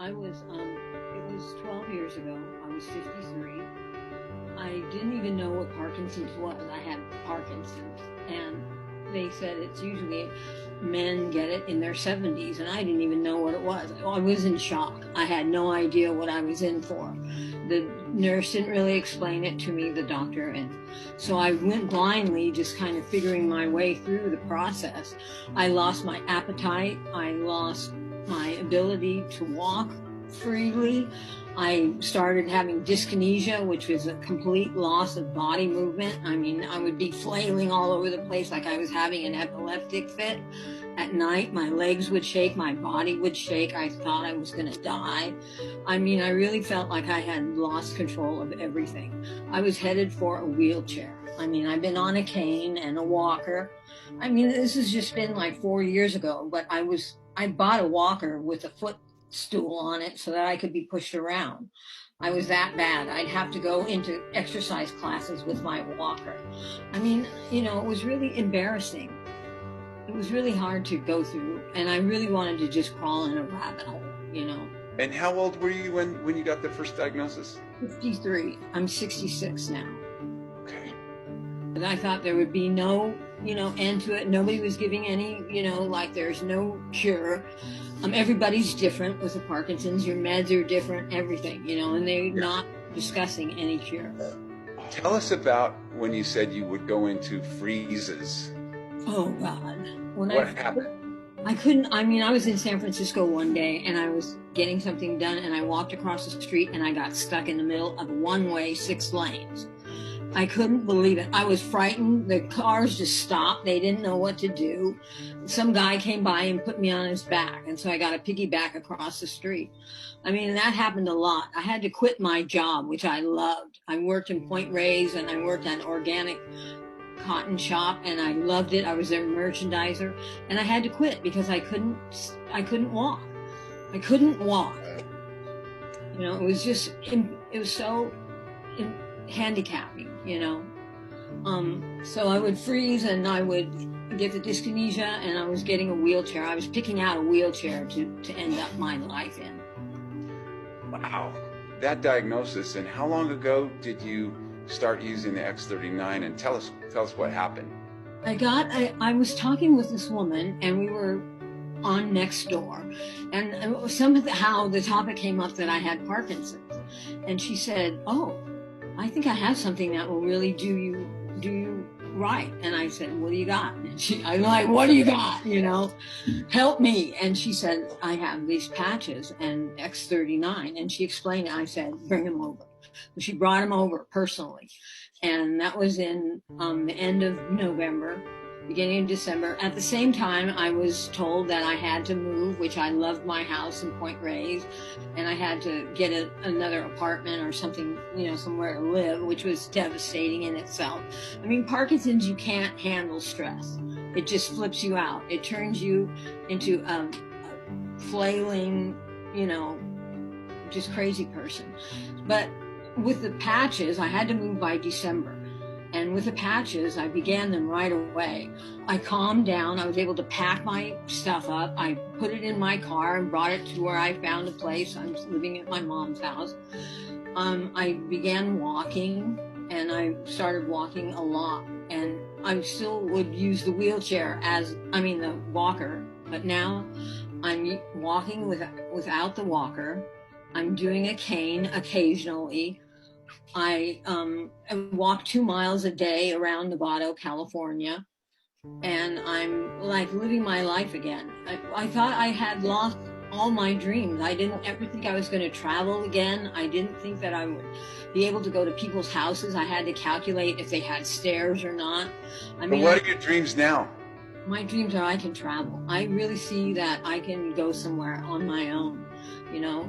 It was 12 years ago. I was 53. I didn't even know what Parkinson's was. I had Parkinson's, and they said it's usually men get it in their 70s, and I didn't even know what it was. I was in shock. I had no idea what I was in for. The nurse didn't really explain it to me, the doctor, and so I went blindly, just kind of figuring my way through the process. I lost my appetite. I lost my ability to walk freely. I started having dyskinesia, which was a complete loss of body movement. I mean, I would be flailing all over the place like I was having an epileptic fit. At night, my legs would shake, my body would shake. I thought I was going to die. I mean, I really felt like I had lost control of everything. I was headed for a wheelchair. I mean, I've been on a cane and a walker. I mean, this has just been like 4 years ago, but I bought a walker with a footstool on it so that I could be pushed around. I was that bad. I'd have to go into exercise classes with my walker. I mean, you know, it was really embarrassing. It was really hard to go through, and I really wanted to just crawl in a rabbit hole, you know. And how old were you when you got the first diagnosis? 53. I'm 66 now. Okay. And I thought there would be no, you know, end to it. Nobody was giving any, you know, like there's no cure. Everybody's different with the Parkinson's. Your meds are different, everything, you know, and they're not discussing any cure. Tell us about when you said you would go into freezes. Oh, God. What happened? I was in San Francisco one day, and I was getting something done, and I walked across the street, and I got stuck in the middle of a one-way, 6 lanes. I couldn't believe it. I was frightened. The cars just stopped. They didn't know what to do. Some guy came by and put me on his back, and so I got a piggyback across the street. I mean, that happened a lot. I had to quit my job, which I loved. I worked in Point Reyes, and I worked at an organic cotton shop, and I loved it. I was their merchandiser, and I had to quit because I couldn't walk. I couldn't walk. You know, it was so handicapping, you know. So I would freeze, and I would get the dyskinesia, and I was getting a wheelchair. I was picking out a wheelchair to end up my life in. Wow. That diagnosis, and how long ago did you start using the X39, and tell us what happened? I was talking with this woman, and we were on Nextdoor, and somehow the topic came up that I had Parkinson's, and she said, "Oh, I think I have something that will really do you right." And I said, "What do you got?" And I'm like, "What do you got? You know, help me." And she said, "I have these patches and X39." And she explained it. I said, "Bring them over." So she brought him over personally, and that was in the end of November, beginning of December. At the same time, I was told that I had to move, which I loved my house in Point Reyes, and I had to get another apartment or something, you know, somewhere to live, which was devastating in itself. I mean, Parkinson's, you can't handle stress. It just flips you out. It turns you into a flailing, you know, just crazy person. But with the patches, I had to move by December. And with the patches, I began them right away. I calmed down. I was able to pack my stuff up. I put it in my car and brought it to where I found a place. I'm living at my mom's house. I began walking, and I started walking a lot. And I still would use the wheelchair the walker. But now I'm walking without the walker. I'm doing a cane occasionally. I walk 2 miles a day around Nevada, California, and I'm like living my life again. I thought I had lost all my dreams. I didn't ever think I was going to travel again. I didn't think that I would be able to go to people's houses. I had to calculate if they had stairs or not. I mean, but what are your dreams now? My dreams are I can travel. I really see that I can go somewhere on my own. You know,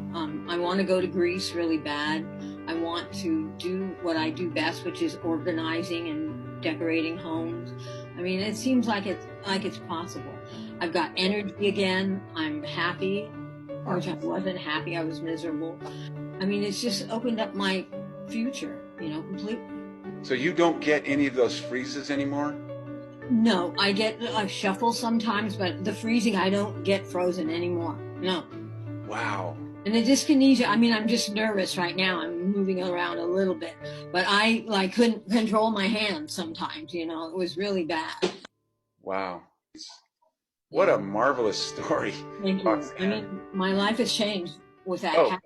I want to go to Greece really bad. I want to do what I do best, which is organizing and decorating homes. I mean, it seems like it's possible. I've got energy again. I'm happy, which I wasn't happy. I was miserable. I mean, it's just opened up my future, you know, completely. So you don't get any of those freezes anymore? No, I get a shuffle sometimes, but the freezing, I don't get frozen anymore. No. Wow. And the dyskinesia, I mean, I'm just nervous right now. I'm moving around a little bit, but I like couldn't control my hands sometimes, you know, it was really bad. Wow. What a marvelous story. Thank you. I mean, my life has changed with that. Oh,